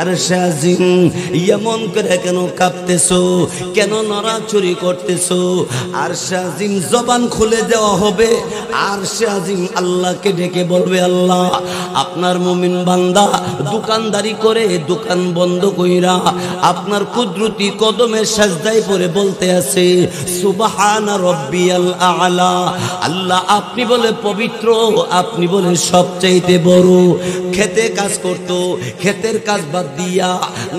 আরশে আজিম এমন করে কেন কাঁপতেছো, কেন নড়াচড়ি করতেছো? আরশে আজিম জবান খুলে দেওয়া হবে। আরশে আজিম আল্লাহকে ডেকে বলবে, আল্লাহ আপনার মুমিন বান্দা দোকানদারি করে দোকান বন্ধ কইরা আপনার কুদরতি কদমের সাজদায় পড়ে বলতে আছে সুবহানা রাব্বিয়াল আ'লা। আল্লাহ আপনি বলে পবিত্র, আপনি বলে সবচাইতে বড়। খেতে কাজ করতো, ক্ষেতের কাজ বাদ দিয়া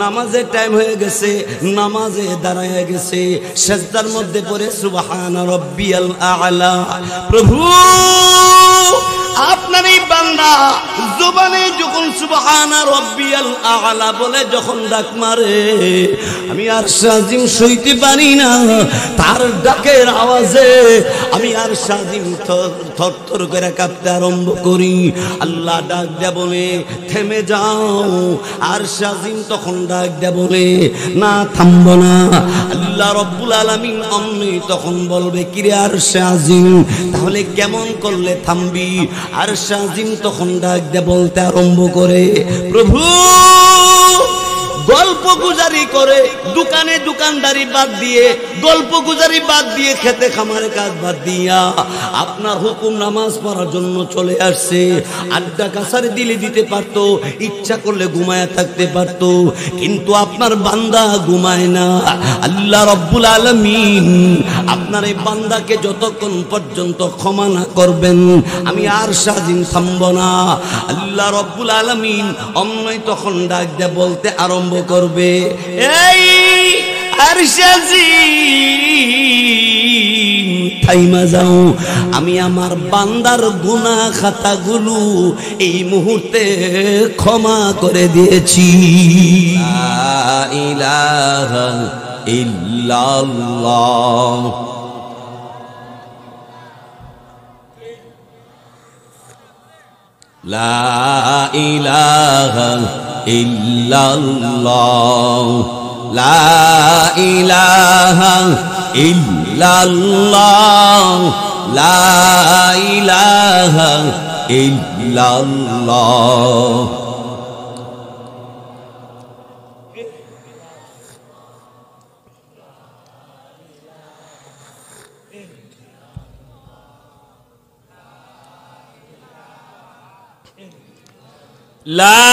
নামাজের টাইম হয়ে গেছে, নামাজে দাঁড়ায় গেছে, সাজদার মধ্যে পড়ে সুবহানা রাব্বিয়াল আ'লা। প্রভু আপনার এই বান্দা জবানে যখন সুবহানা রাব্বিয়াল আ'লা বলে যখন ডাক মারে, আমি আরশে আজিম সইতে পারি না। তার ডাকের আওয়াজে আমি আরশে আজিম থরথর করে কাঁপতে আরম্ভ করি। আল্লাহ ডাক দেয়া বলে, থেমে যাও। আরশে আজিম তখন ডাক দেয়া বলে, না থামবো না। আল্লাহ রব্বুল আলামিন অমনি তখন বলবে, কিরে আরশে আজিম তাহলে কেমন করলে থামবি? আরশে আজিম তখন ডাক দেয়া বলতে আরম্ভ করে, প্রভু গল্প গুজারি করে দোকানে দোকানদারি বাদ দিয়ে, গল্প গুজারি বাদ দিয়ে, খেতে খামারে কাজ বাদ দিয়া আপনার হুকুম নামাজ পড়ার জন্য চলে আসছে। আড্ডা কাছারে দিলে দিতে পারতো, ইচ্ছা করলে ঘুমায় থাকতে পারতো, কিন্তু আপনার বান্দা ঘুমায় না। আল্লাহ রব্বুল আলামিন আপনার এই বান্দাকে যতক্ষণ পর্যন্ত ক্ষমা না করবেন আমি আরশে আজিম থামব না। আল্লাহ রব্বুল আলামিন অমনই তখন ডাক দিয়ে বলতে আরম্ভ করবে, এই আরশে আজিম থাইমা যাও, আমি আমার বান্দার গুনাহ খাতাগুলো এই মুহূর্তে ক্ষমা করে দিয়েছি। লা ইলাহা ইল্লাল্লাহ লা ইলাহা ইল্লাল্লাহ লা ইলাহা ইল্লাল্লাহ লা ইলাহা ইল্লাল্লাহ। লা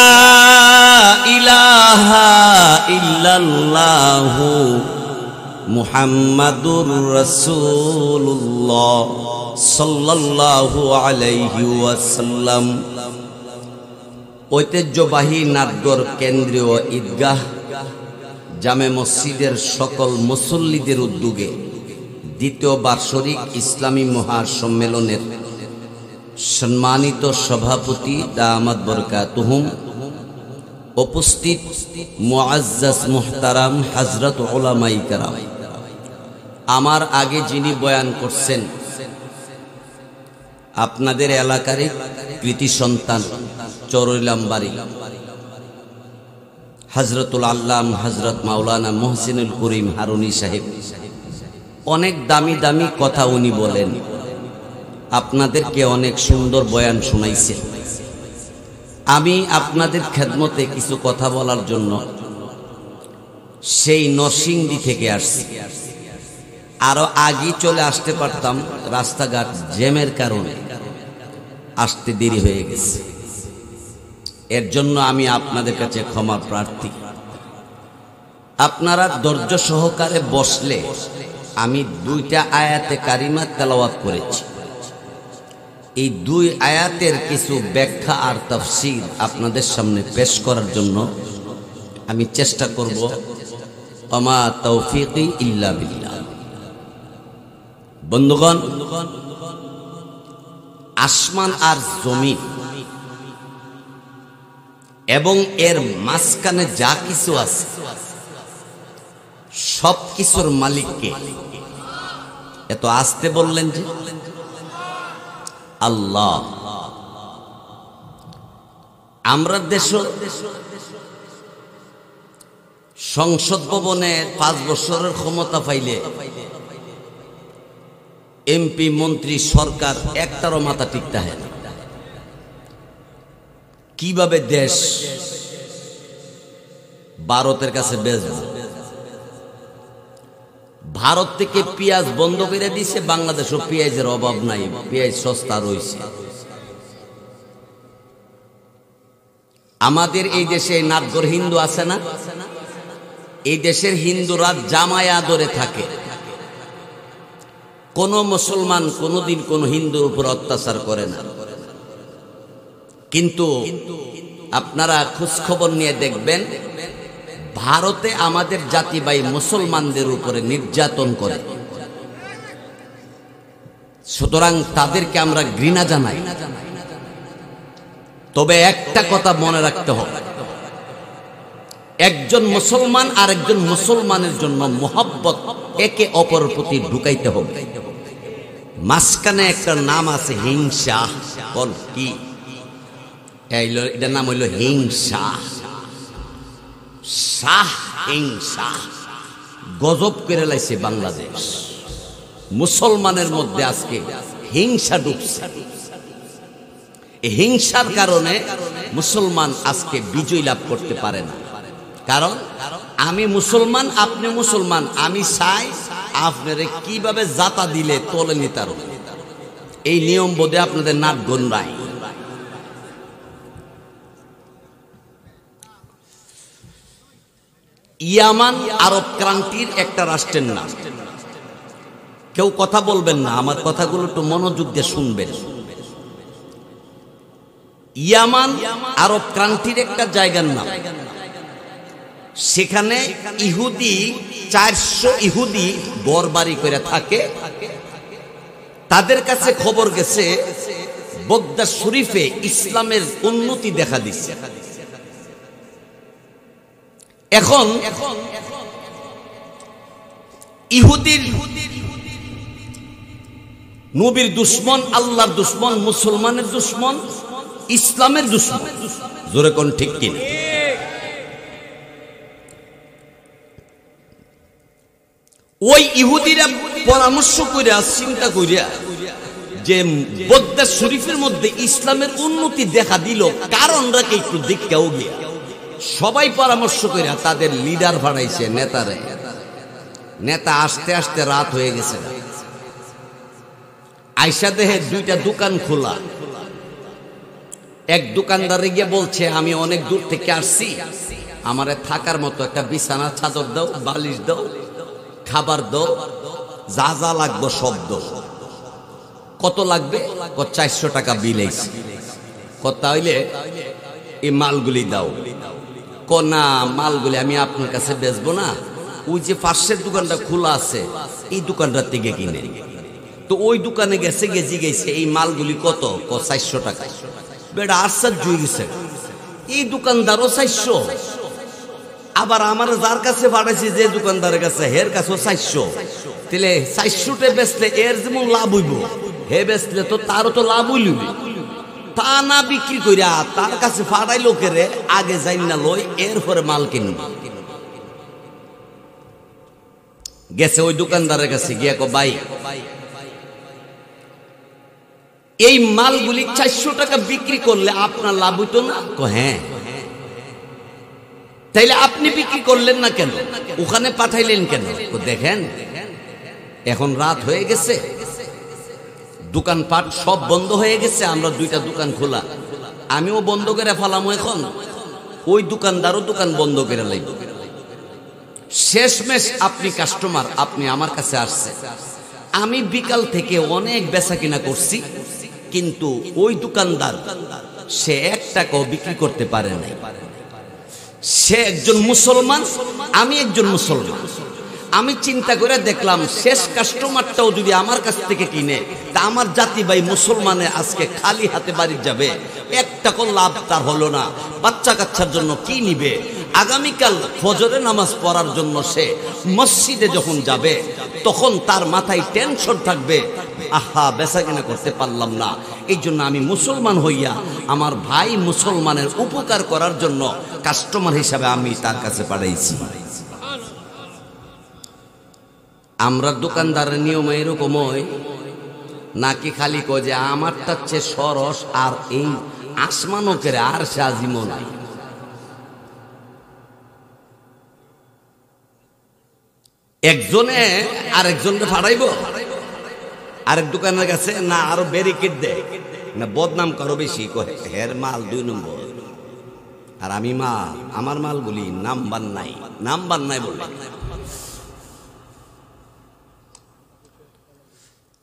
ইলাহা ইল্লাল্লাহু মুহাম্মাদুর রাসূলুল্লাহ সাল্লাল্লাহু আলাইহি ওয়াসাল্লাম। ঐতিহ্যবাহী নাটগর কেন্দ্রীয় ঈদগাহ জামে মসজিদের সকল মুসল্লিদের উদ্যোগে দ্বিতীয় বার্ষিক ইসলামী মহাসম্মেলনের সম্মানিত সভাপতি দামাত বরকাতুহুম, উপস্থিত মুআজ্জাজ মুহতারাম হযরত উলামায়ে কেরাম, আমার আগে যিনি বয়ান করছেন আপনাদের এলাকারই কৃতি সন্তান চরইলামবাড়ি হযরতুল আল্লাম হযরত মাওলানা মুহসিনুল করিম হারুনি সাহেব, অনেক দামি দামি কথা উনি বলেন, আপনাদেরকে অনেক সুন্দর বয়ান শোনাইছে। আমি আপনাদের খেদমতে কিছু কথা বলার জন্য সেই নরসিংদী থেকে আসছি। আরো আগে চলে আসতে পারতাম, রাস্তাঘাট জ্যামের কারণে আসতে দেরি হয়ে গেছে। এর জন্য আমি আপনাদের কাছে ক্ষমা প্রার্থী। আপনারা ধৈর্য সহকারে বসলে আমি দুইটা আয়াতে কারিমা তেলাওয়াত করেছি। এই দুই আয়াতের কিছু ব্যাখ্যা আর তাফসীর আপনাদের সামনে পেশ করার জন্য আমি চেষ্টা করব। ওমা তৌফিকি ইল্লা বিল্লাহ। বন্ধুগণ, আসমান আর জমিন এবং এর মাঝখানে যা কিছু আছে সব কিছুর মালিক কে? এত আস্তে বললেন যে? আল্লাহ। আমরা দেশ সংসদ ভবনে 5 বছরের ক্ষমতা পাইলে এমপি মন্ত্রী সরকার একটারও মাথা ঠিক থাকে না। কিভাবে দেশ ভারতের কাছে বেচব। ভারত থেকে পেঁয়াজ বন্ধ করে দিছে, বাংলাদেশও পেঁয়াজের অভাব নাই, পেঁয়াজ সস্তা রয়েছে। আমাদের এই দেশে নাটগর হিন্দু আছে না, এই দেশের হিন্দুরা জামায়া ধরে থাকে। কোন মুসলমান কোনদিন কোন হিন্দুর উপর অত্যাচার করে না, কিন্তু আপনারা খোঁজ খবর নিয়ে দেখবেন ভারতে আমাদের জাতি ভাই মুসলমানদের উপরে নির্যাতন করে। সুতরাং তাদেরকে আমরা ঘৃণা জানাই। তবে একটা কথা মনে রাখতে হবে, একজন মুসলমান আর একজন মুসলমানের জন্য মোহাব্বত একে অপরের প্রতি ঢুকাইতে হবে। মাঝখানে একটা নাম আছে হিংসা। বল কি? এটার নাম হইল হিংসা। শাহ হিংসা গজব করে লাইছে বাংলাদেশ। মুসলমানের মধ্যে আজকে হিংসা ঢুকছে। এই হিংসার কারণে মুসলমান আজকে বিজয় লাভ করতে পারে না। কারণ আমি মুসলমান, আপনি মুসলমান, আমি চাই আপনারে কিভাবে জাতা দিলে তোলে নিতার, এই নিয়ম বোধে আপনাদের নাক গন্ডায়। ইয়ামান আরব ক্রান্তির একটা রাষ্ট্রের নাম। কেউ কথা বলবেন না, আমার কথাগুলো একটু মনোযোগ দিয়ে শুনবেন। ইয়ামান আরব ক্রান্তির একটা জায়গার নাম। সেখানে ইহুদি 400 ইহুদি ঘরবাড়ি করে থাকে। তাদের কাছে খবর গেছে বগদাদ শরীফে ইসলামের উন্নতি দেখা দিচ্ছে। এখন ইহুদির নবীর দুশ্মন, আল্লাহর দুশ্মন, মুসলমানের দুশ্মন, ইসলামের দুশ্মন। জোরে কোন ঠিক কিনা? ওই ইহুদিরা পরামর্শ কইরা চিন্তা কইরা যে বগদাদ শরীফের মধ্যে ইসলামের উন্নতি দেখা দিল, কারণটাকে একটু দেখতেও গিয়া সবাই পরামর্শ কইরা তাদের লিডার বানাইছে, নেতারে। নেতা আসতে আসতে রাত হয়ে গেছে। আয়সা দেহে 2টা দোকান খোলা। এক দোকানদারে গিয়ে বলছে, আমি অনেক দূর থেকে আসছি, আমারে থাকার মতো একটা বিছানা চাদর দাও, বালিশ দাও, খাবার দাও, যা যা লাগবে সব দাও। কত লাগবে? 400 টাকা বিল হইছে। কথা হইলে এই মালগুলি দাও। না, মালগুলি আমি আপনার কাছে বেচবো না, ওই যে পাশের দোকানটা খোলা আছে এই দোকানটার থেকে কিনে। তো ওই দোকানে গেছে, গেছে এই মালগুলি কত? 400 টাকা। বেটা আশ্চর্য হয়ে গেছে, এই দোকানদারও 400, আবার আমার যার কাছে পাঠাইছি যে দোকানদারের কাছে, হের কাছেও 400। তাহলে 400টা বেচলে এর যেমন লাভ হইব, হে বেচলে তো তারও তো লাভ হইল। তা না বিক্রি করিয়া তার কাছে ফাটাই লোকেরে আগে যাই না লই, এরপরে মাল কিনব। গেছে ওই দোকানদারের কাছে গিয়া কো, ভাই এই মালগুলি 400 টাকা বিক্রি করলে আপনার লাভ হইতো না? কো হ্যাঁ। তাইলে আপনি বিক্রি করলেন না কেন, ওখানে পাঠাইলেন কেন? দেখেন এখন রাত হয়ে গেছে, দোকানপাট সব বন্ধ হয়ে গেছে, আমরা 2টা দোকান খোলা, আমিও বন্ধ করে ফেলাম। এখন ওই দোকানদারও দোকান বন্ধ করে লাইব। শেষমেশ আপনি কাস্টমার, আপনি আমার কাছে আসছে, আমি বিকাল থেকে অনেক বেচা কিনা করছি, কিন্তু ওই দোকানদার সে 1 টাকাও বিক্রি করতে পারে নাই। সে একজন মুসলমান, আমি একজন মুসলমান। আমি চিন্তা করে দেখলাম শেষ কাস্টমারটাও যদি আমার কাছ থেকে কিনে, তা আমার জাতি ভাই মুসলমানে আজকে খালি হাতে বাড়ি যাবে, 1 টাকা লাভ তার হলো না। বাচ্চা কাচ্চার জন্য কি নিবে? আগামীকাল ফজরে নামাজ পড়ার জন্য সে মসজিদে যখন যাবে, তখন তার মাথায় টেনশন থাকবে, আহা বেচা কিনা করতে পারলাম না। এই জন্য আমি মুসলমান হইয়া আমার ভাই মুসলমানের উপকার করার জন্য কাস্টমার হিসাবে আমি তার কাছে পাঠাইছি। আমরা দোকানদারের নিয়ম এরকম হয় নাকি খালি কয় যে আমারটা চেয়ে সরস আর এই আসমানও করে আর সে আজিমও নাই। একজনে আরেকজনকে ফাড়াইব, আরেক দোকানের কাছে না আরো ব্যারিকেড দেয় না, বদনাম করো বেশি, হের মাল 2 নম্বর আর আমি মাল, আমার মালগুলি নাম্বার নাই বলে।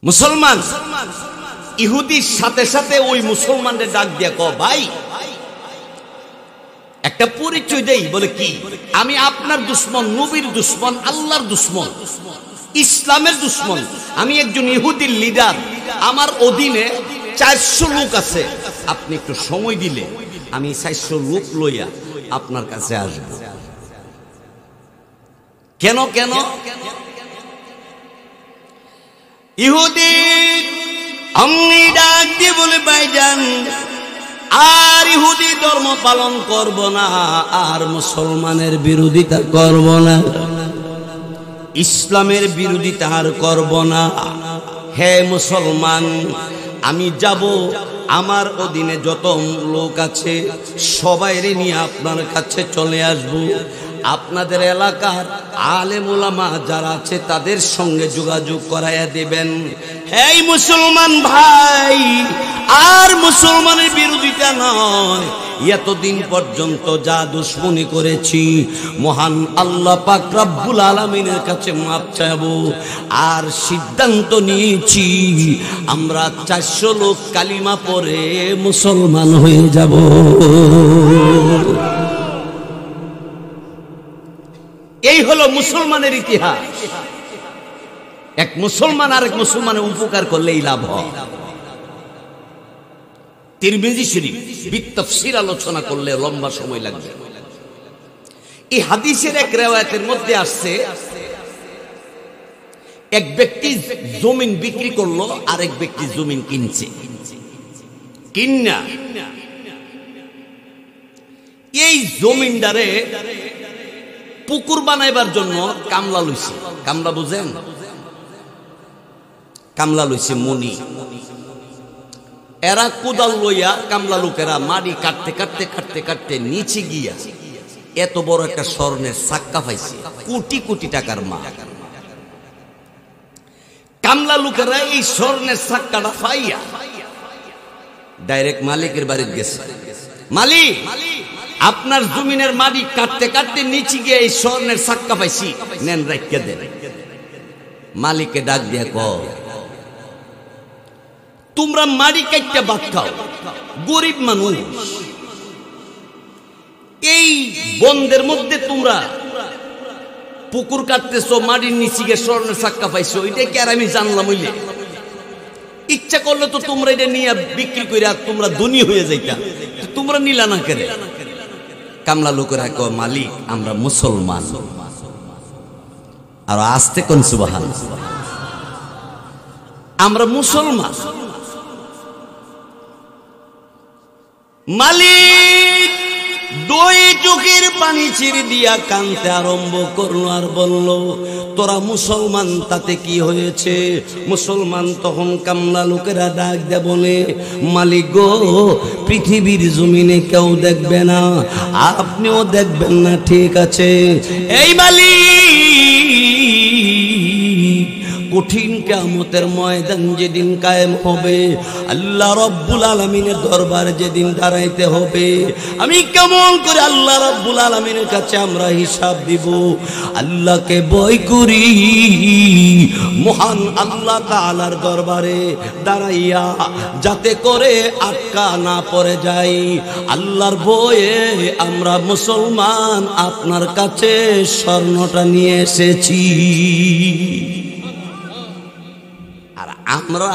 মুসলমান ইহুদির সাথে সাথে ওই মুসলমানদের ডাক দিয়া কও, ভাই একটা পরিচয় দেই। বলে কি? আমি আপনার দুশ্মন, নবীর দুশ্মন, আল্লাহর দুশ্মন, ইসলামের দুশ্মন। আমি একজন ইহুদির লিডার, আমার অধীনে 400 লোক আছে। আপনি একটু সময় দিলে আমি 400 লোক লইয়া আপনার কাছে আসব। কেন কেন? ইহুদি অমনি ডাক দিয়ে বলে, ভাইজান আর ইহুদি ধর্ম পালন করব না, আর মুসলমানের বিরোধিতা করব না, ইসলামের বিরোধিতা আর করব না। হে মুসলমান, আমি যাব, আমার অধীনে যত লোক আছে সবাইরে নিয়ে আপনার কাছে চলে আসব। আপনাদের এলাকার আলেম ওলামা যারা আছে তাদের সঙ্গে যোগাযোগ করাইয়া দেবেন। হে মুসলমান ভাই, আর মুসলমানের বিরোধিতা নয়। এতদিন পর্যন্ত যা দুশ্মনী করেছি মহান আল্লাহ পাক রব্বুল আলামিনের কাছে মাপ চাইবো। আর সিদ্ধান্ত নিয়েছি আমরা 400 লোক কালিমা পড়ে মুসলমান হয়ে যাব। এই হলো মুসলমানের ইতিহাস। এক মুসলমান আরেক মুসলমানের উপকার করলেই লাভ হয়। তিরমিজি শরীফ বিতাফসীর আলোচনা করলে লম্বা সময় লাগবে। এই হাদিসের এক riwayতের মধ্যে আসছে, এক ব্যক্তি জমিন বিক্রি করলো, আরেক ব্যক্তি জমিন কিনছে। কিন্না এই জমিনদারে পুকুর বানাইবার জন্য কামলা লইছে। কামলা বুঝেন? কামলা লইছে মনি। এরা কোদাল লইয়া কামলা লোকেরা মাটি কাটতে কাটতে কাটতে কাটতে নিচে গিয়া এত বড় একটা স্বর্ণের সাক্কা পাইছে, কোটি কোটি টাকার মাল। কামলা লোকেরা এই স্বর্ণের সাক্কাটা পাইয়া ডাইরেক্ট মালিকের বাড়িতে গেছে। মালিক, আপনার জমিনের মাটি কাটতে কাটতে নিচে গিয়ে এই স্বর্ণের সাক্কা পাইছি, নেন রাখিয়া দেন। মালিককে ডাক দিয়া কও, তোমরা মাটি কাটতে ভাত খাও, গরিব মানুষ, এই বন্ধের মধ্যে তোমরা পুকুর কাটতেছো, মাটির নিচে গিয়ে স্বর্ণের সাক্কা পাইছো, এটা কি আর আমি জানলাম? হইলে ইচ্ছা করলে তো তোমরা এটা নিয়ে বিক্রি করে তোমরা ধনী হয়ে যাইতা, তোমরা নিলা না কেন? কামলা লোকেরা কয়, মালিক আমরা মুসলমান। আর আস্তে কোন সুবহানাল্লাহ, আমরা মুসলমান। মালিক 2 চোখের পানি ছেড়ে দিয়া কাঁদতে আরম্ভ করলো আর বলল, তোরা মুসলমান, তাতে কি হয়েছে? মুসলমান তখন কামলা লোকেরা ডাক দেয়া বলে, মালিক গো, পৃথিবীর জমিনে কেউ দেখবে না, আপনিও দেখবেন না, ঠিক আছে। এই মালিক, কঠিন কিয়ামতের ময়দান যেদিন কায়েম হবে, আল্লাহ রাব্বুল আলামিনের দরবারে যেদিন দাঁড়াইতে হবে, আমি কেমন করে আল্লাহ রাব্বুল আলামিনের কাছে আমরা হিসাব দিব? আল্লাহকে ভয় করি, মহান আল্লাহ তাআলার দরবারে দাঁড়াইয়া যাতে করে আটকা না পড়ে যাই, আল্লাহর ভয়ে আমরা মুসলমান আপনার কাছে স্বর্ণটা নিয়ে এসেছি। আর আমরা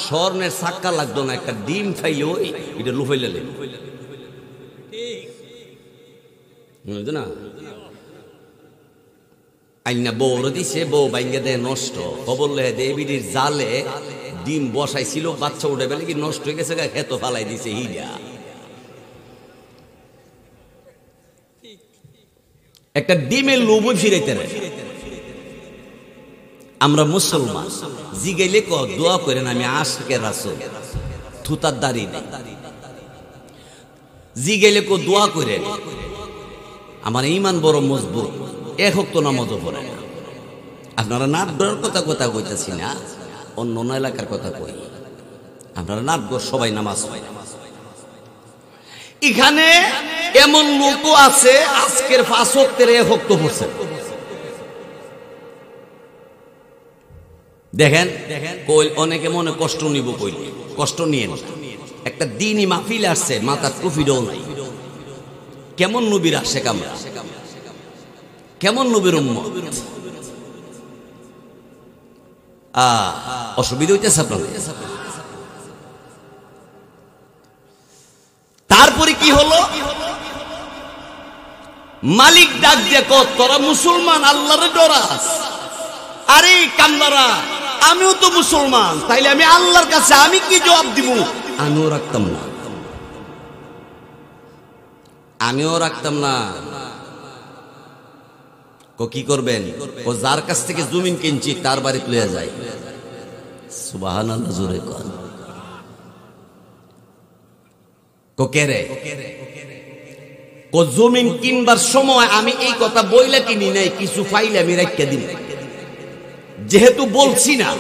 স্বর্ণের সাক্কা লাগতো না, একটা ডিম খাইলে ওই এটা লুফাইলে না। আইনা বউরে দিছে, বউ বাইঙ্গে দেয় নষ্ট, খবর লে দেবির জালে ডিম বসাইছিল, বাচ্চা উঠে বেলে কি নষ্ট হয়ে গেছে, খেতো ফালাই দিছে হিরা। একটা ডিমের লোভই ফিরাইতে রে। আমরা মুসলমান, জিগাইলে ক দোয়া করেন আমি আশিকের রাসূল, থুতার দাড়ি নেই, জি গেলে কো দোয়া করে আমার ঈমান বড় মজবুত, এক ওয়াক্ত নামাজও পড়ে না। আপনারা নাটগড়ের কথা কইতাছি না, অন্য অন্য এলাকার কথা কই। আপনারা নাটগড় সবাই নামাজ পড়ে। এখানে এমন লোকও আছে আজকের 5 ওয়াক্তের এক ওয়াক্ত পড়ছে। দেখেন কই অনেকে মনে কষ্ট নিব, কইলে কষ্ট নিয়ে না। একটা দিনই মাহফিল আসছে, মাথার টুপিটাও নাই। কেমন নবীর আসে কামরা, কেমন নবীর উম্মত। অসুবিধা হইতেছে আপনাদের। তারপরে কি হলো, মালিক ডাক দেখো, তোরা মুসলমান আল্লাহরে ডরাস। আরে কামলারা, আমিও তো মুসলমান, তাইলে আমি আল্লাহর কাছে আমি কি জবাব দিব? আমিও রাখতাম না, আমিও রাখতাম না। কি করবেন? ও যার কাছ থেকে জমিন কিনছি তার বাড়ি তুলে যায়। সুবহানাল্লাহ, জোরে কর। কে জমিন কিনবার সময় আমি এই কথা বইলে কিনি নাই, কিছু ফাইলে আমি রাখতে দিই। যেহেতু বলছি না,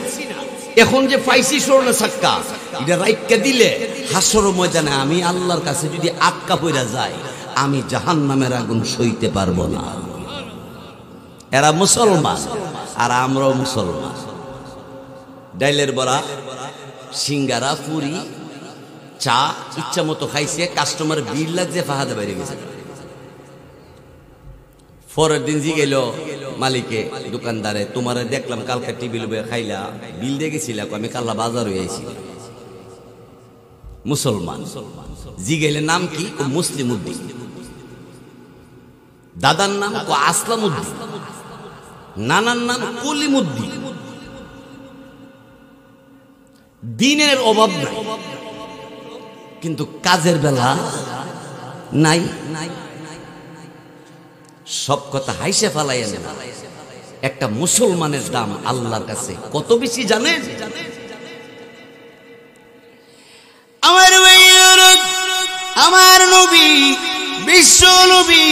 এখন যে পাইছি স্বর্ণ সাক্কা, এটা রাখতে দিলে হাসর ময়দানে আমি আল্লাহর কাছে যদি আটকা পড়া যায়, আমি জাহান্নামের আগুন সইতে পারবো না। এরা মুসলমান আর আমরাও মুসলমান। ডাইলের বড়া, সিঙ্গারা, পুরি, চা ইচ্ছা মতো খাইছে, কাস্টমার বিল লাগছে, ফাহাদে বাইরে গেছে। পরের দিন জি গেল মালিকে, দোকানদারে, তোমারে দেখলাম কালকে টিভি লোবে খাইলা, বিল দিয়ে গেছিল। আমি কাল্লা বাজার হয়ে আইছি। মুসলমান। জি গেলে নাম কি? ও মুসলিম উদ্দিন। দাদার নাম ও আসলাম উদ্দিন, নানার নাম কলিম উদ্দিন। দিনের অভাব নাই, কিন্তু কাজের বেলা নাই। সব কথা হাইসে ফালাই না। একটা মুসলমানের দাম আল্লাহর কাছে কত বেশি জানেন? আমার নবী, বিশ্ব নবী,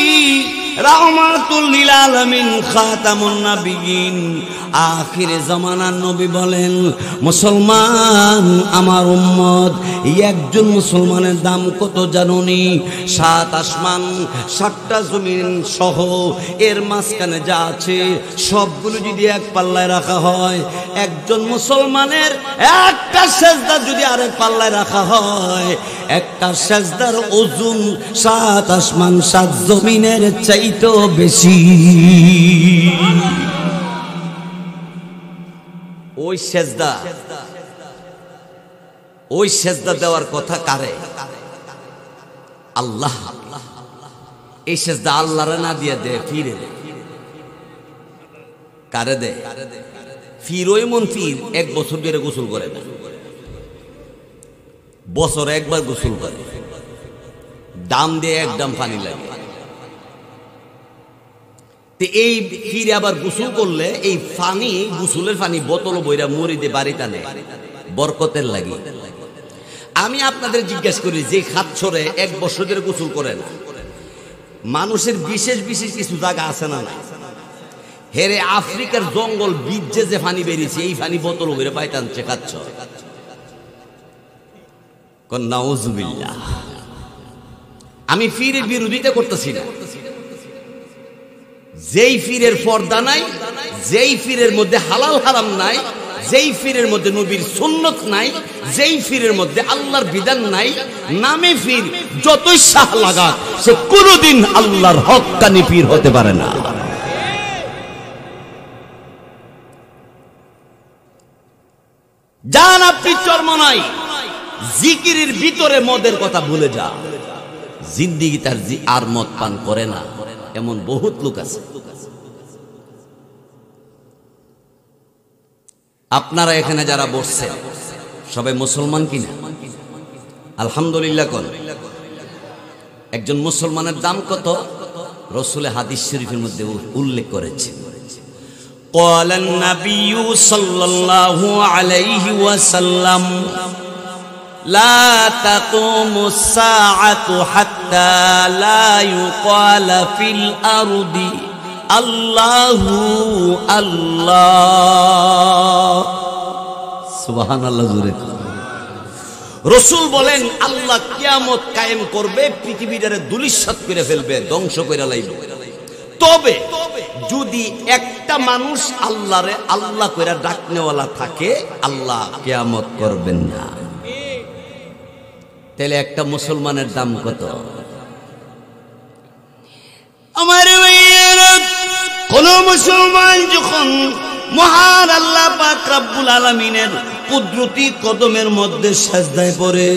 রাহমাতুল লিল আলামিন, খাতামুন নবিয়্যিন, আখিরে জামানার নবী বলেন, মুসলমান আমার উম্মত, একজন মুসলমানের দাম কত জানুনি? 7 আসমান 7টা জমিন সহ এর মাঝখানে যা আছে সবগুলো যদি এক পাল্লায় রাখা হয়, একজন মুসলমানের একটা সেজদা যদি আরেক পাল্লায় রাখা হয়, একটা সেজদার ওজন 7 আসমান 7 জমিনের চাইতেও বেশি। ওই সেজদা দেওয়ার কথা কারে? আল্লাহ। এই সেজদা আল্লাহরে না দিয়ে দে, ফিরে কারে দে? ফির ওই মন ফির 1 বছর ধরে গোসল করে না, বছরে একবার গোসল করে, দাম দিয়ে 1 দাম পানি লাগে। এই ফিরে আবার গোসল করলে এই পানি, গোসলের পানি বোতল বইরা মরিদে বাড়িতে আনে, বরকতের লাগে। আমি আপনাদের জিজ্ঞাসা করি, যে খাচ্ছরে 1 বছর ধরে গোসল করে না, মানুষের বিশেষ বিশেষ কিছু জায়গা আছে না? নাই। হেরে আফ্রিকার জঙ্গল বীজে যে পানি বেরিয়েছে, এই পানি বোতল বইরা পাইতে আনছে, খাচ্ছ। নাউজুবিল্লাহ। আমি ফিরের বিরোধিতা করতেছি না। যেই ফিরের পর্দা নাই, যেই ফিরের মধ্যে হালাল হারাম নাই, যেই ফিরের মধ্যে নবীর সুন্নত নাই, যেই ফিরের মধ্যে আল্লাহর বিধান নাই, নামে ফির যতই শাহ লাগা, সে কোনোদিন আল্লাহর হক্কানি পীর হতে পারে না। জান আপনি চরমনাই, জিকিরের ভিতরে মদের কথা ভুলে যা। জিন্দিগি তার আর মদ পান করে না, এমন বহুত লোক আছে। আপনারা এখানে যারা বসছেন সবাই মুসলমান কিনা? আলহামদুলিল্লাহ কোন? একজন মুসলমানের দাম কত? রাসূলের হাদিস শরীফের মধ্যে উল্লেখ করেছে, قال النبي صلى الله عليه وسلم লা তাকুমুস সাআতু হাত্তা লা ইউকালা ফিল আরদি আল্লাহু আল্লাহ। সুবহানাল্লাহ জোরে। রাসূল বলেন আল্লাহ কিয়ামত কায়েম করবে, পৃথিবীটারে ধূলিসাৎ করে ফেলবে, ধ্বংস করে লাইবে। তবে যদি একটা মানুষ আল্লাহরে আল্লাহ কইরা ডাকনেওয়ালা থাকে, আল্লাহ কিয়ামত করবেন না। তাহলে একটা মুসলমানের দাম কত? আমার ভাইয়েরা, কোন মুসলমান যখন মহান আল্লাহ পাক রব্বুল আলামিনের কুদরতি কদমের মধ্যে সাজদায় পড়ে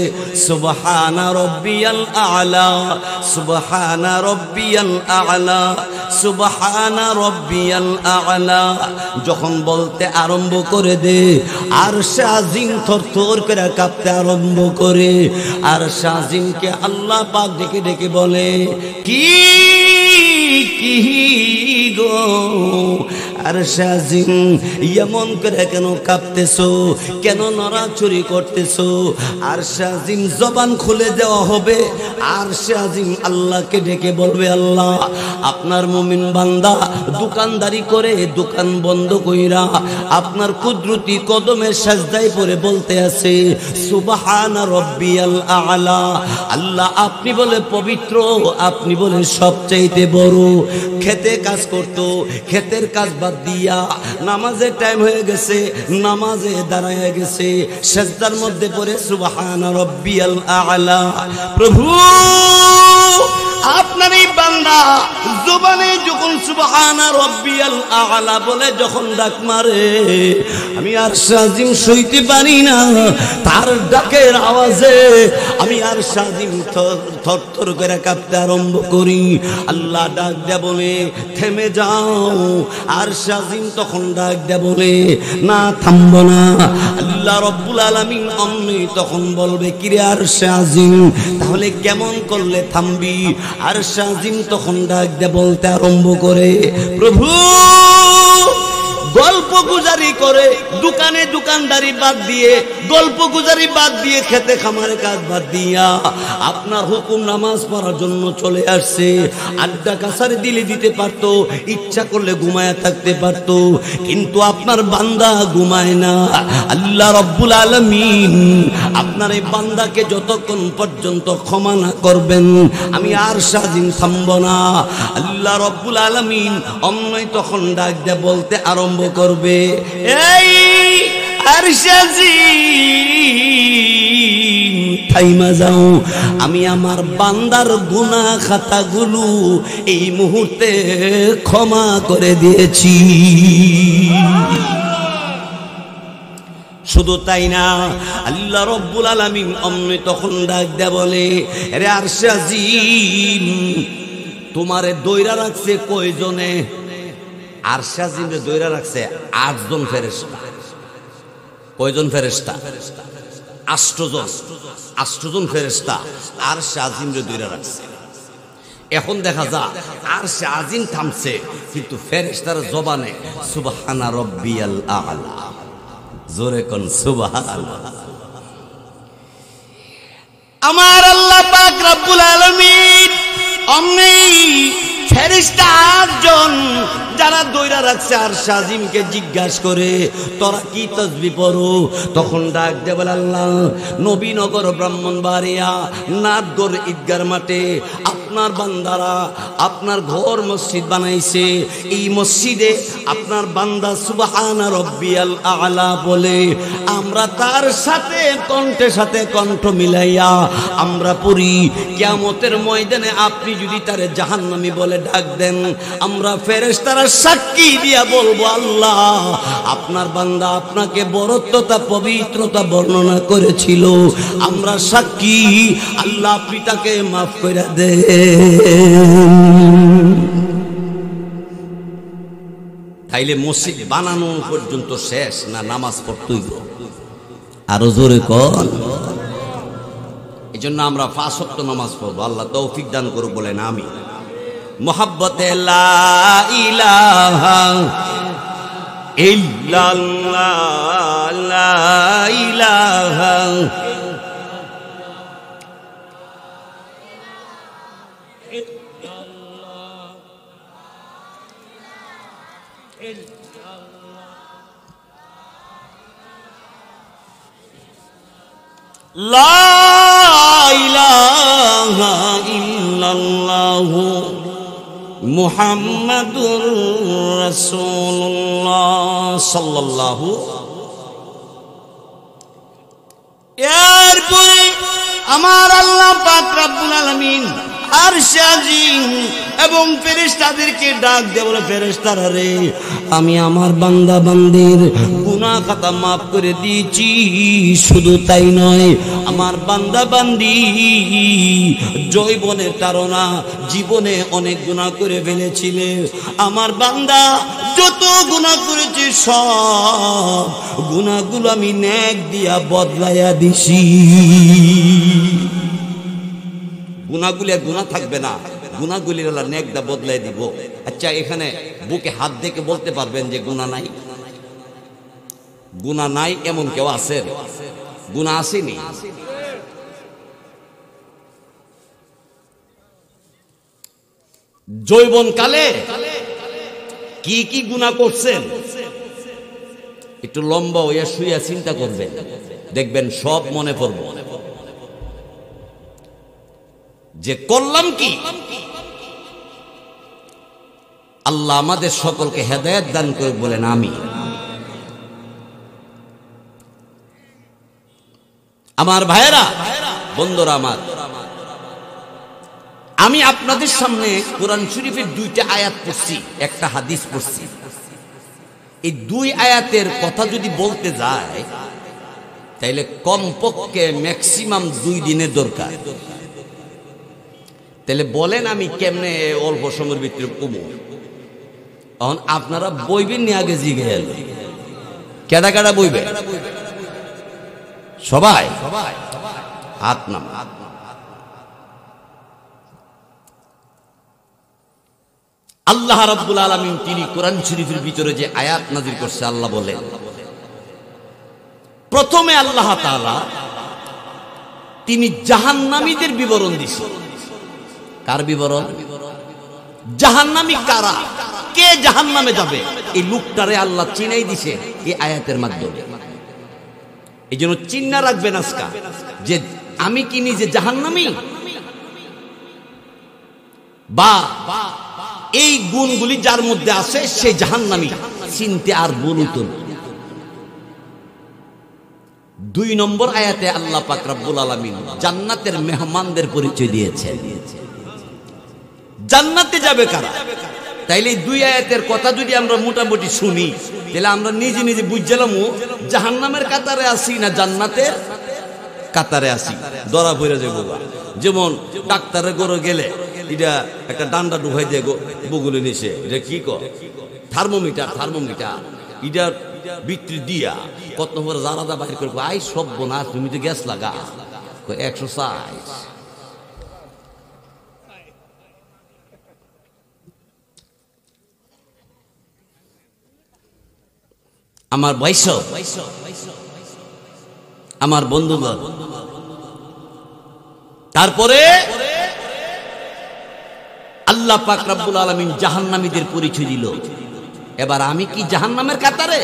সুবহানা রব্বিয়াল আ'লা, সুবহানা রব্বিয়াল আ'লা, সুবহানা রব্বিয়াল আ'লা যখন বলতে আরম্ভ করে দে, আরশে আজিম থরথর করে কাঁপতে আরম্ভ করে। আরশে আজিমকে আল্লাহ পাক ডেকে ডেকে বলে, কি কি গো আরশে আজিম, এমন করে কেন কাঁপতেছো, কেন নড়াচড়ি করতেছো? আরশে আজিম জবান খুলে দেওয়া হবে। আরশে আজিম আল্লাহকে ডেকে বলবে, আল্লাহ আপনার মুমিন বান্দা দোকানদারি করে দোকান বন্ধ কইরা আপনার কুদরতি কদমের সাজদায় পড়ে বলতে আছে সুবহানা রব্বিয়াল আ'লা। আল্লাহ আপনি বলে পবিত্র, আপনি বলে সবচাইতে বড়। খেতে কাজ করতো, ক্ষেতের কাজ বাদ দিয়া নামাজের টাইম হয়ে গেছে, নামাজে দাঁড়ায় গেছে, সাজদার মধ্যে পড়ে সুবহানা রব্বিয়াল আ'লা। প্রভু আপনার এই বান্দা জবানে যখন সুবহানা রব্বিয়াল আ'লা বলে যখন ডাক মারে, আমি আরশে আজিম সইতে পারি না। তার ডাকের আওয়াজে আমি আরশে আজিম থরথর করে কাঁপতে আরম্ভ করি। আল্লাহ ডাক দেয়া বলে, থেমে যাও। আরশে আজিম তখন ডাক দেয়া বলে, না থামবো না। আল্লাহ রব্বুল আলামিন অমনি তখন বলবে, কিরে আরশে আজিম তাহলে কেমন করলে থামবি? আরশে আজিম তখন ডাক দেয়া বলতে আরম্ভ করে, প্রভু গল্প গুজারি করে দোকানে দোকানদারি বাদ দিয়ে, গল্প গুজারি বাদ দিয়ে, খেতে খামারে কাজ বাদ দিয়া আপনার হুকুম নামাজ পড়ার জন্য চলে আসছে। আড্ডা কাছারি দিলে দিতে পারতো, ইচ্ছা করলে ঘুমায়া থাকতে পারতো, কিন্তু আপনার বান্দা ঘুমায় না। আল্লাহ রব্বুল আলামিন আপনার এই বান্দাকে যতক্ষণ পর্যন্ত ক্ষমা না করবেন আমি আরশে আজিম থামব না। আল্লাহ রব্বুল আলামিন অমনি তখন ডাক দিয়ে বলতে আরম্ভ করবে, এই আরশে আজিম থাইমা যাও, আমি আমার বান্দার গুনাহ খাতাগুলো এই মুহূর্তে ক্ষমা করে দিয়েছি। শুধু তাই না, আল্লাহ রব্বুল আলামিন অমনি তখন ডাক দেয়া বলে, রে আরশে আজিম তোমারে দইরা রাখছে কয়জনে? আরশে আজিমরে দইরা রাখছে 8 জন ফেরেশতা। কয়জন ফেরেশতা? 8 জন ফেরেশতা আরশে আজিমরে দইরা রাখছে। এখন দেখা যায় আরশে আজিম থামছে, কিন্তু ফেরেশতার জবানে সুবহানা রব্বিয়াল আ'লা। জোরে কোন সুবহানাল্লাহ। আমার আল্লাহ পাক রব্বুল আলামিন অমনি ফেরেশতা 8 জন যারা দইরা রাখছে আরশে আজিমকে জিজ্ঞাসা করে, তোরা কি তাসবিহ পড়ো? তখন ডাক দে বলে, আল্লাহ নবীনগর ব্রাহ্মণবাড়িয়া নাটগড় ঈদগার মাঠে আপনার বান্দারা আপনার ঘর মসজিদ বানাইছে, এই মসজিদে আপনার বান্দা সুবহানা রব্বিয়াল আ'লা বলে, আমরা তার সাথে কণ্ঠের সাথে কণ্ঠ মিলাইয়া আমরা পড়ি। কিয়ামতের ময়দানে আপনি যদি তারে জাহান্নামী বলে ডাক দেন, আমরা ফেরেশতারা সাক্ষী দিয়া বলবো, আল্লাহ আপনার বান্দা আপনাকে বরত্বতা পবিত্রতা বর্ণনা করেছিল, আমরা সাক্ষী, আল্লাহ আপনি তাকে মাফ করে দেন। তাইলে মসজিদ বানানো পর্যন্ত শেষ না, নামাজ পড়তেই আরো জোরে কর। এই জন্য আমরা 5 ওয়াক্ত নামাজ পড়বো। আল্লাহ তৌফিক দান করুক, বলেন আমিন। মোহাব্বতে লা ইলাহা ইল্লাল্লাহ, লা ইলাহা লা ইলাহা ইল্লাল্লাহু মুহাম্মাদুর রাসূলুল্লাহ সাল্লাল্লাহু। এরপরে আমার আল্লাহ পাক রব্বুল আলামিন আরশে আজিম এবং ফেরেশতাদেরকে ডাক দিয়ে বলে, ফেরেশতারা রে, আমি আমার বান্দা বান্দির গুনাহ খাতা মাফ করে দিয়েছি। শুধু তাই নয়, আমার বান্দা বান্দি জৈবনের তারা জীবনে অনেক গুনাহ করে ফেলেছিলে। আমার বান্দা যত গুনাহ করেছে সব গুনাহগুলো আমি নেক দিয়া বদলাইয়া দিছি। গুনাহগুলি আর গুনাহ থাকবে না, গুনাহগুলির আল্লাহ নেক দা বদলাই দিব। আচ্ছা, এখানে বুকে হাত দেখে বলতে পারবেন যে গুনাহ নাই? গুনাহ নাই এমন কেউ আছে? গুনাহ আসেনি? যৌবন কালে কি কি গুনাহ করছেন একটু লম্বা হইয়া শুইয়া চিন্তা করবেন, দেখবেন সব মনে পড়বে যে করলাম কি। আল্লাহ আমাদের সকলকে হেদায়েত দান করে বলেন আমিন। আমার ভাইয়েরা, বন্ধুরা আমার, আমি আপনাদের সামনে কোরআন শরীফের দুইটা আয়াত পড়ছি, একটা হাদিস পড়ছি। এই দুই আয়াতের কথা যদি বলতে যায় তাইলে কমপক্ষে ম্যাক্সিমাম 2 দিনের দরকার। তাহলে বলেন আমি কেমনে অল্প সময়ের ভিতরে কমু? এখন আপনারা বইবেন নি? আগে জিগে গেল কেডা কেডা বইবে? সবাই হাত নাম। আল্লাহ রাব্বুল আলামিন তিনি কোরআন শরীফের ভিতরে যে আয়াত নাযিল করছে, আল্লাহ বলেন, প্রথমে আল্লাহ তাআলা তিনি জাহান্নামীদের বিবরণ দিয়েছেন। কার বিবরণ? জাহান্নামী কারা, কে জাহান্নামে যাবে, এই লোকটারে আল্লাহ চিনাই দিছে এই আয়াতের মাধ্যমে। এই জন্য চিন্না রাখবেন আজকা যে আমি কি নিজে জাহান্নামী, বা এই গুণগুলি যার মধ্যে আছে সে জাহান্নামী, চিনতে আর বলুন। 2 নম্বর আয়াতে আল্লাহ পাক রব্বুল আলামিন জান্নাতের মেহমানদের পরিচয় দিয়েছেন। জান্নাতে যাবে কারা? তাইলে 2 আয়াতের কথা যদি আমরা মোটামুটি শুনি তাহলে আমরা নিজে নিজে বুঝলাম জাহান্নামের কাতারে আসি না জান্নাতের কাতারে আসি। ধরা পড়ে যাবো। যেমন ডাক্তারের ঘরে গেলে এটা একটা ডান্ডা ঢুকাই দিয়ে বগুলে নিছে, এটা কি কর? থার্মোমিটার এটার বিক্রি দিয়া কত নম্বর জারাদা বাইর করে, আই সব বোনা তুমি তো গ্যাস লাগা 160। আমার ভাইস, আমার বন্ধুগণ, তারপরে আল্লাহ পাক রব্বুল আলামিন জাহান্নামীদের পরিচয় দিল। এবার আমি কি জাহান্নামের কাতারে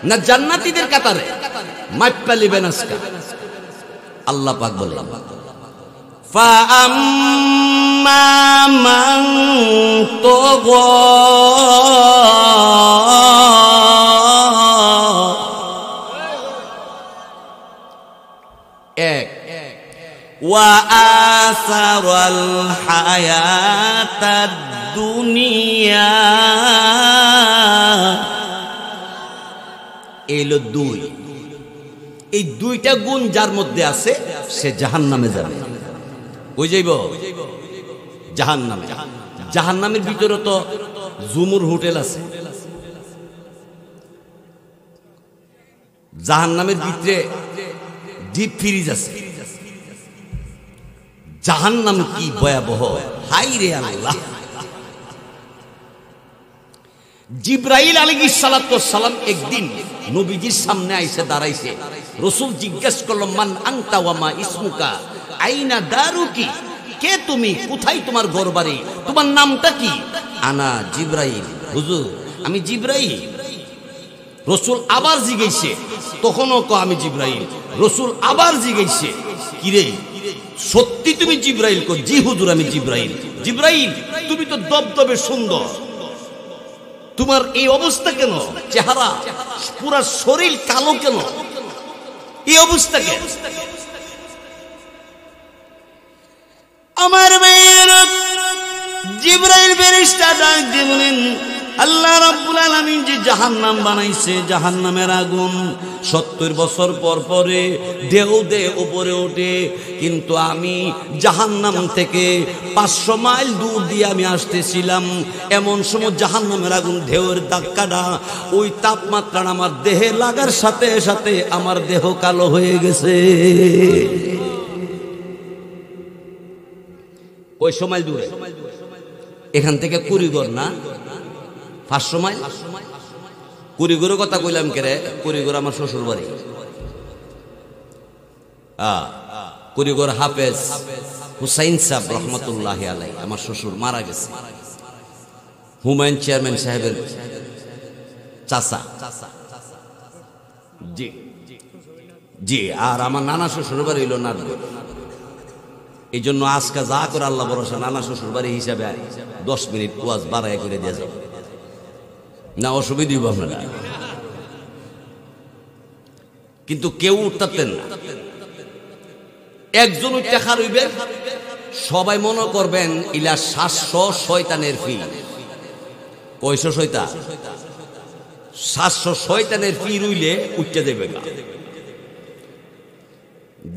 না জান্নাতীদের কাতারে? মাইপা লিবেন আজকে। আল্লাহ পাক বলে, ফাআম্মা মান তাগা, ওয়া আসারাল হায়াতাদ দুনিয়া, এলো 2। এই 2টা গুণ যার মধ্যে আছে সে জাহান্নামে যাবে। কই যাইব? জাহান্নামে। জাহান্নামের ভিতরে তো জুমুর হোটেল আছে, জাহান্নামের ভিতরে ডিপ ফ্রিজ আছে। জাহান্নাম কি ভয়াবহ! হাই রে আল্লাহ! জিব্রাইল আলাইহিস সালাতু ওয়াস সালাম একদিন নবীজির সামনে আইসা দাঁড়াইছে। রাসূল জিজ্ঞেস করল, মান আনতা ওয়া মা ইসমুকা, আইনা দারুকি, কে তুমি? কোথায় তোমার ঘর বাড়ি? তোমার নামটা কি? আনা জিব্রাইল। হুজুর আমি জিব্রাইল। রসুল আবার জিজ্ঞেসে, তখনও আমি জিব্রাইল। রসুল আবার জিজ্ঞেসে, কিরে সত্যি তুমি জিব্রাইল? জি হুজুর আমি জিব্রাইল। জিব্রাইল তুমি তো দবদবে সুন্দর, তোমার এই অবস্থা কেন? চেহারা পুরা শরীর কালো কেন? এই অবস্থা কেন? আমার ভাইয়ের জিব্রাইল ফেরেশতা ডাক দিয়ে বলেন, আল্লাহ রাব্বুল আলামিন যে জাহান্নাম বানাইছে, জাহান্নামের আগুন 70 বছর পর পরে ঢেউ দিয়ে উপরে ওঠে, কিন্তু আমি জাহান্নাম থেকে 500 মাইল দূর দিয়ে আমি আসতেছিলাম। এমন সময় জাহান্নামের আগুন ঢেউয়ের ধাক্কাটা, ওই তাপমাত্রা আমার দেহে লাগার সাথে সাথে আমার দেহ কালো হয়ে গেছে। ওই সময় দূরে, এখান থেকে কুড়িগড় না 500 মাইল। কুড়িগড়ের কথা কইলাম কেরে? কুড়িগড় আমার শ্বশুর বাড়ি। কুড়িগড় হাফেজ হুসাইন সাহেব রহমতুল্লাহ আলাই, আমার শ্বশুর মারা গেছে। হুমায়ুন চেয়ারম্যান সাহেবের চাচা। জি জি। আর আমার নানা শ্বশুর বাড়ি হইল নাটগড়। এই জন্য আজকে যা করে আল্লাহ ভরসা, নানা শ্বশুর বাড়ি হিসাবে 10 মিনিট ওয়াজ বাড়াই করে দিয়ে যাবে না, অসুবিধা হইব আপনারা। কিন্তু কেউ উঠতেন না। একজন টাকা রইবে, সবাই মনে করবেন ইলা 700 শয়তানের ফি। কয়শো শয়তান? 700 শয়তানের ফি রইলে উঠতে দেবে না।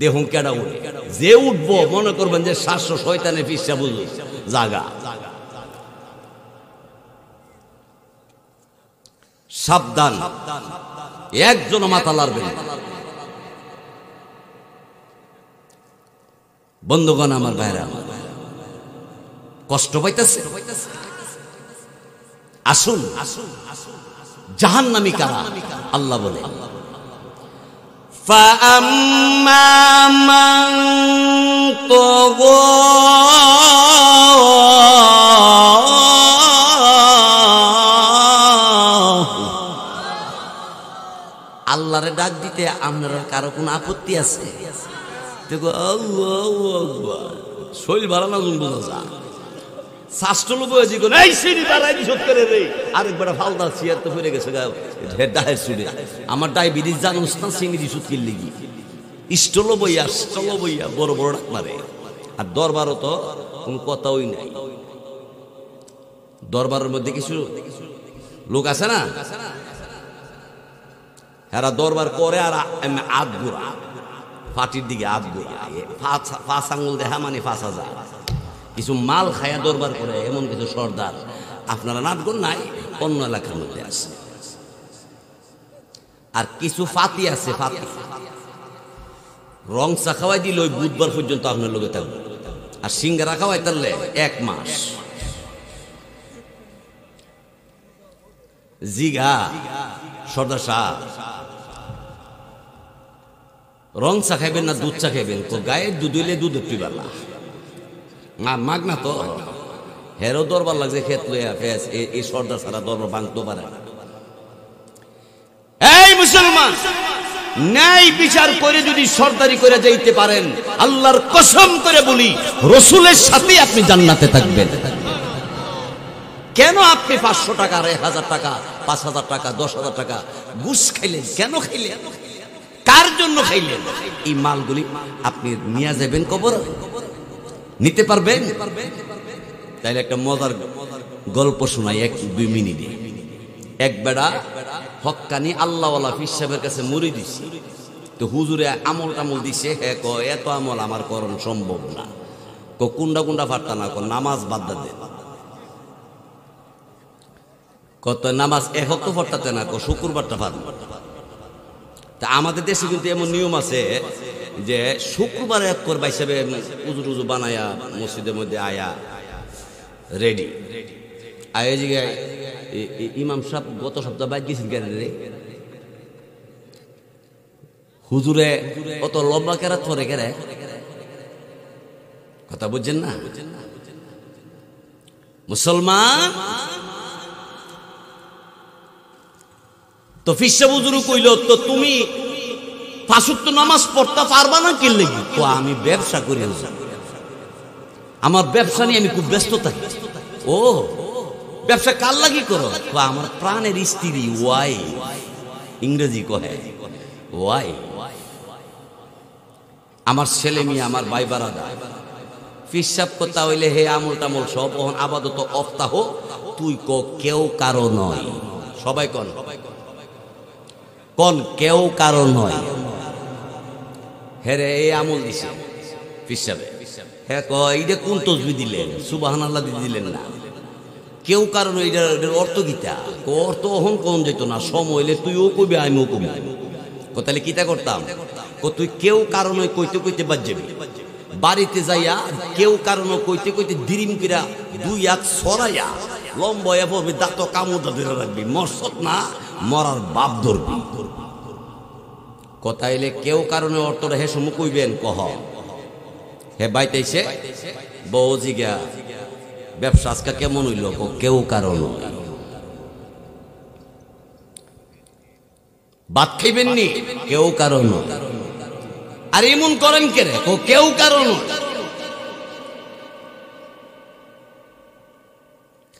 দেহম কেডা উঠে, যে উঠবো মনে করবেন যে 700 শয়তানের ফিসা বুঝলো জাগা। সাবধান, একজন মাথা লাড়বেন। বন্ধুগণ আমার ভাইরা, কষ্ট পাইতেছে? আসুন, জাহান্নামী কারা? আল্লাহ বলে, فَأَمَّا مَن طَغَى আল্লাহরে ডাক দিতে আপনার কারো কোনো আপত্তি আছে? দেখো আল্লাহু আকবার, শৈল বাড়ানো বোঝা যা শাস্ত্রলো বয়েছি কোন এই সিঁড়ি বাড়াই দিছ করে রে। আরেকবার ফালদা চেয়ার তো ফিরে গেছে ডায়ের সুরে। আমার ডায়াবেটিস জানোস না, সিঁড়ি সুদ কিনলে কি স্টলো বইয়া স্টলো বইয়া বড় বড় ডাক মারে। আর দরবারও তো কোন কথাই নাই। দরবারের মধ্যে কিছু লোক আছে না, এরা দরবার করে আর আধ গোড়া ফাটির দিকে আধ গোড়া 5 আঙ্গুল দেখা মানে 5000 কিছু মাল খায়া দরবার করে, এমন কিছু সর্দার আপনারা নাটগণ নাই, অন্য এলাকার মধ্যে আছে। আর কিছু ফাতি আছে, ফাতি রং চা খাওয়াই দিল ওই বুধবার পর্যন্ত আপনার লোকে থাকবে। আর সিঙ্গারা খাওয়াই তাহলে 1 মাস। জিগা সর্দার সাহেব, রং চা খাইবেন না দুধ চা খাইবেন? তো গায়ের দুধ হইলে দুধ একটু বেলা মাগ না তো হেরো দরবার লাগছে খেত লইয়া ফেস। এই সর্দার সারা দরবার ভাঙতে পারে না। এই মুসলমান, ন্যায় বিচার করে যদি সর্দারি করে যাইতে পারেন, আল্লাহর কসম করে বলি রসুলের সাথে আপনি জান্নাতে থাকবেন। কেন আপনি 500 টাকা, 1000 টাকা, 5000 টাকা, 10,000 টাকা ঘুষ খাইলেন? কেন খাইলেন? কার জন্য খাইলেন? এই মালগুলি আপনি নিয়ে যাবেন কবর, নিতে পারবেন? তাইলে একটা মজার গল্প শোনাই 1-2 মিনিটে। এক বেড়া হক্কানি আল্লাহওয়ালা পীর সাহেবের কাছে মুড়ি দিছে। তো হুজুরে আমল টামল দিছে, হ্যাঁ কয় এত আমল আমার করণ সম্ভব না। কুন্ডা কুন্ডা ফাটতা না, নামাজ বাদ দেন। কত নামাজ এক হক্ত ফাটতে না, শুক্রবারটা ফাট। তা আমাদের দেশে কিন্তু এমন নিয়ম আছে যে শুক্রবার এক করবা হিসাবে উজু টুজু বানায়া মসজিদের মধ্যে আয়া রেডি আয়া জিগায় ইমাম সাহেব গত সপ্তাহ বাইক গেছেন কেন রে? হুজুরে অত লম্বা কেরাত পরে কেরে? কথা বুঝছেন না? মুসলমান তো ফিরসা হুজুর কইল, তো তুমি পাঁচ ওয়াক্ত নামাজ পড়তে পারবা না কি লাগি? তো আমি ব্যবসা করি, আমার ব্যবসা নিয়ে আমি খুব ব্যস্ত থাকি। ও ব্যবসা কার লাগি করো? আমার প্রাণের স্ত্রী, ওয়াই ইংরেজি কহে ওয়াই, আমার ছেলে মেয়ে, আমার ভাই বারাদা। ফিরসাব কথা হইলে হে আমল টামল সব ওহন আপাতত অফতাহ, তুই কেউ কারো নয়। সবাই কন কোন কেউ কারো নয়। হেরে এই আমল দিছে ফিরসাবে। হ্যাঁ এইটা কোন তসবি দিলেন? সুবহানাল্লাহ দিলেন না। কেউ কারণ এটার অর্থ গীতা অর্থ অহন কোন যেত না। সময় হইলে তুইও কবি আমিও কবি। তাহলে কিতা করতাম? তুই কেউ কারণ কইতে কইতে বাদ যাবি। বাড়িতে যাইয়া কেউ কারণ কইতে কইতে দিরিম কিরা দুই হাত ছড়াইয়া লম্বয়া পড়বি, দাঁত কামড়টা ধরে রাখবি। মরসত না মরার বাপ ধরবি। কথা এলে কেউ কারণে অর্থটা হে সমু কইবেন কহ হে বাইতেছে বউ জিগা ব্যবসা আজকে কেমন হইল? কেউ কারণ ভাত খাইবেন নি? কেউ কারণ। আর এমন করেন কে রে? কেউ কারণ।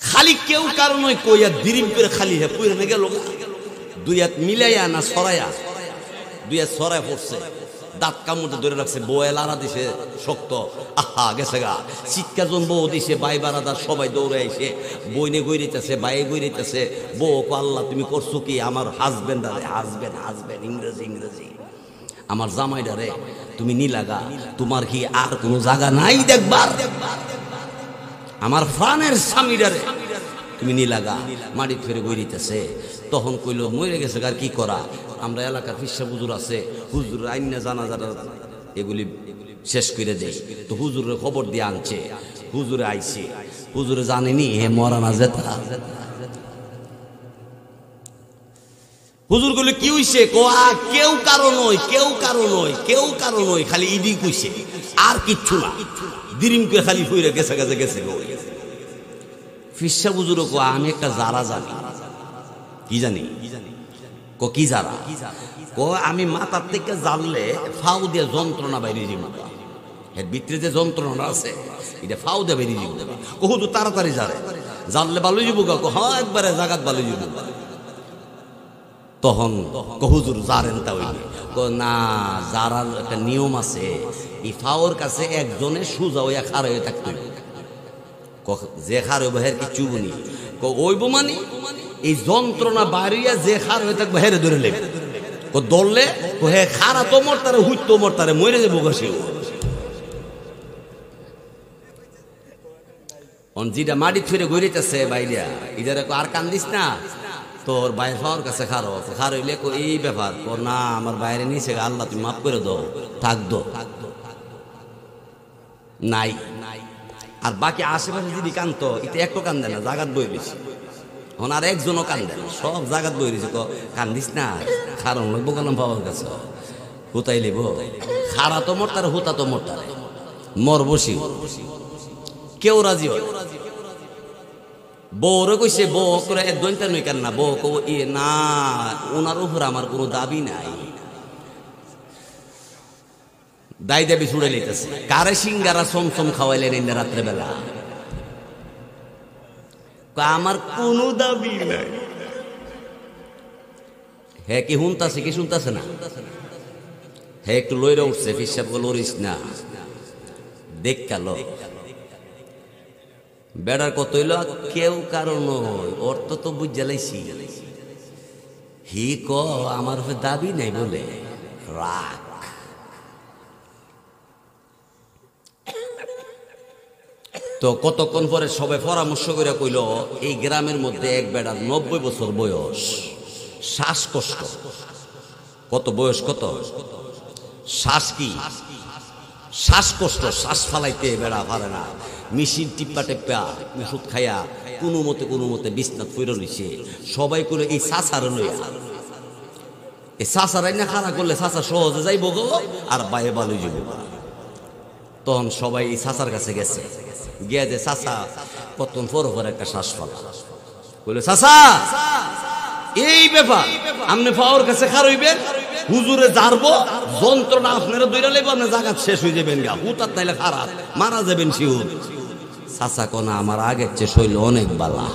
খালি কেউ কারণ কইয়া দিরিম করে খালি হে পুরে না গেল। দুই হাত মিলাইয়া না ছড়াইয়া, দুই হাত ছড়ায় পড়ছে, দাঁত কামড়ে ধরে রাখছে, বউ লারা দিছে শক্ত। আহা গেছে গা। চিৎকার জন বউ দিছে, ভাই বারাদার সবাই দৌড়ে আইছে, বইনে গইরেতেছে, বাইয়ে গইরেতেছে। বউ আল্লাহ তুমি করছো কি? আমার হাজবেন্ড আরে হাজবেন্ড হাজবেন্ড ইংরেজি ইংরেজি। আমার জামাইডারে তুমি নিলাগা, তোমার কি আর কোনো জায়গা নাই দেখবার? আমার প্রাণের স্বামীডারে তুমি নিলাগা। মাটি ফেরে গইরিতেছে। তখন কইল মরে গেছে, আর কি করা? আমরা এলাকার ফিরসা হুজুর আছে, হুজুর আইনা জানাজারা এগুলি শেষ করে দেয়। তো হুজুরের খবর দিয়ে আনছে, হুজুরে আইছে। হুজুরে জানেনি হে মরানা যেতা। হুজুর গুলো কি হইছে? কেউ কারো নয়, কেউ কারো নয়, কেউ কারো নয়, খালি ইডি কইছে আর কিচ্ছু না। দিরিম করে খালি ফইরা গেছে গেছে গেছে। ফিরসা হুজুর আমি একটা যারা জানি। কি জানি? কি যারা? আমি মাথার থেকে জানলে ফাউ দিয়ে যন্ত্রণা বাইরে যাব। এর ভিতরে যে যন্ত্রণা আছে এটা ফাউ দিয়ে বেরিয়ে যাব। হুজুর তাড়াতাড়ি যারে জানলে ভালো যাব। হ্যাঁ একবারে জাগাত ভালো যাব। তখন হুজুর জারেন তা হইলে না, যারার একটা নিয়ম আছে। এই ফাওর কাছে একজনে সোজা হইয়া খাড়া হয়ে থাকতে, যে খার হইব হের কিছু বনি ওইব মানে এই যন্ত্রণা বাড়িয়া যে খার হয়ে থাকবে হেরে ধরে লেবে ধরলে হে খারা তো মরতারে হুইত তো মরতারে মরে যাবো গাছে। যেটা মাটি ফিরে গড়িতেছে বাইরিয়া ইদার আর কান্দিস না, তোর বাইর হওয়ার কাছে খারো খার হইলে এই ব্যাপার না আমার বাইরে নিয়েছে আল্লাহ তুমি মাফ করে দাও থাকতো নাই। আর বাকি আশেপাশে যদি কান্ত এটা একটু কান্দে না, জাগাত বই রয়েছে। এখন আর একজনও কান্দে না, সব জাগাত বই রয়েছে। কান্দিস না খারণ লাগবো কালাম বাবার কাছে হুতাই লিব। খারা তো মরতারে হুতা তো মরতারে মর বসি কেউ রাজি হয়। বউরে কইছে বউ করে দৈনটা নই কেন না, বউ কব ই না ওনার উপর আমার কোনো দাবি নাই। দায় দাবি ছুড়ে নিতেছে। কারে সিঙ্গারা সমসম খাওয়াইলেন ইন্দা রাত্রে বেলা, আমার কোনো দাবি নাই। হে কি শুনতাছে কি শুনতাছে না? হে একটু লইরা উঠছে, ফিসাব লরিস না দেখ কাল বেড়ার কত হইল কেউ কারণ অর্থ তো বুঝালাইছি। হি ক আমার দাবি নাই বলে রাখ। তো কতক্ষণ পরে সবাই পরামর্শ করে কইল এই গ্রামের মধ্যে এক বেড়ার 90 বছর বয়স, শ্বাসকষ্ট। কত বয়স? কত শ্বাস কি শ্বাসকষ্ট, শ্বাস ফালাইতে বেড়া পারে না। মেশিন টিপ্পা টেপ্পা ওষুধ খাইয়া কোনো মতে বিছনাত ফিরে নিছে। সবাই করে এই চাষার লইয়া এই চাষারাই না খাড়া করলে চাষা সহজে যাইব গো আর বাইরে ভালো যাব। তখন সবাই চাচার কাছে গেছে, গিয়ে যে চাচা কতক্ষণ পর পর একটা শ্বাস ফেলা বলে, চাচা এই ব্যাপার, আপনি পাওয়ার কাছে খারইবেন, হুজুরে জারবো, যন্ত্রণা আপনারা দৈরা লেব, আপনি জাগাত শেষ হয়ে যাবেন গা, হুতার তাইলে খারাপ মারা যাবেন শিউর। চাচা কোনা আমার আগের চেয়ে শৈল অনেক বালা।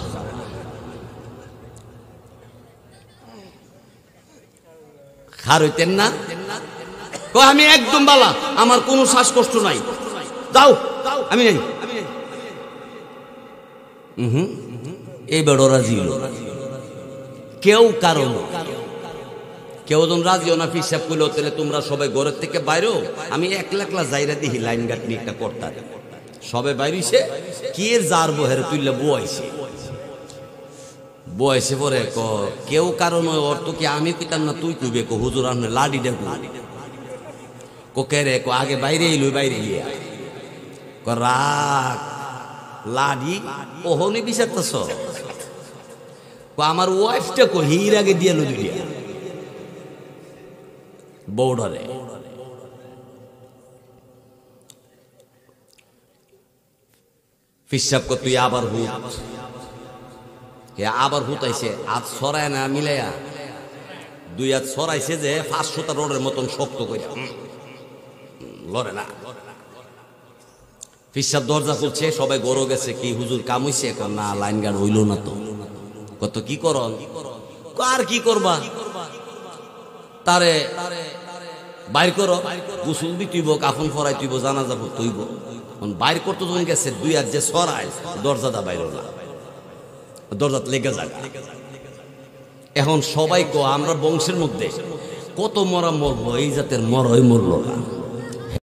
খারইতেন না? আমি একদম বালা, আমার কোনো শ্বাসকষ্ট নাই, যাও আমি নেই। এই বেড়ো রাজি হলো, কেউ কারণ কেউ যখন রাজিও না হিসাব করলো, তাহলে তোমরা সবাই ঘরের থেকে বাইরেও, আমি একলা একলা যাইরা দিহি লাইন গাট নিয়ে একটা কর্তার সবে বাইরিছে, কে যার বহের তুললে বয়সে বয়সে পরে কেউ কারণ অর্থ কি আমি কইতাম না, তুই কইবে কো হুজুর আপনি লাডি দেখো কোকে রে কো আগে বাইরে এলো, বাইরে গিয়া রাগ লাডি ওহনি বিচারতেছ আমার ওয়াইফটা কো হির আগে দিয়ে লো দুইয়া বৌডারে। ফিসাব কর তুই আবার হুত, আবার হুত আইছে, আজ ছড়ায় না মিলাইয়া দুই হাত ছড়াইছে যে 500টা রোডের মতন শক্ত করে লড়ে না। ফিসাব দরজা খুলছে, সবাই গরো গেছে, কি হুজুর কাম হইছে? এখন না, লাইন গার্ড হইল না তো। কত কি করন? আর কি করবা, তারে বাইর করো, গোসল দিতেইব, কাফন ফরাই তুইব, জানাজা তুইব। বাইর করতে যখন গেছে, দুই হাত যে ছড়ায়, দরজাটা বাইর না, দরজা লেগে যায়। এখন সবাই আমরা বংশের মধ্যে কত মরা মরবো, এই জাতের মরই মরল না।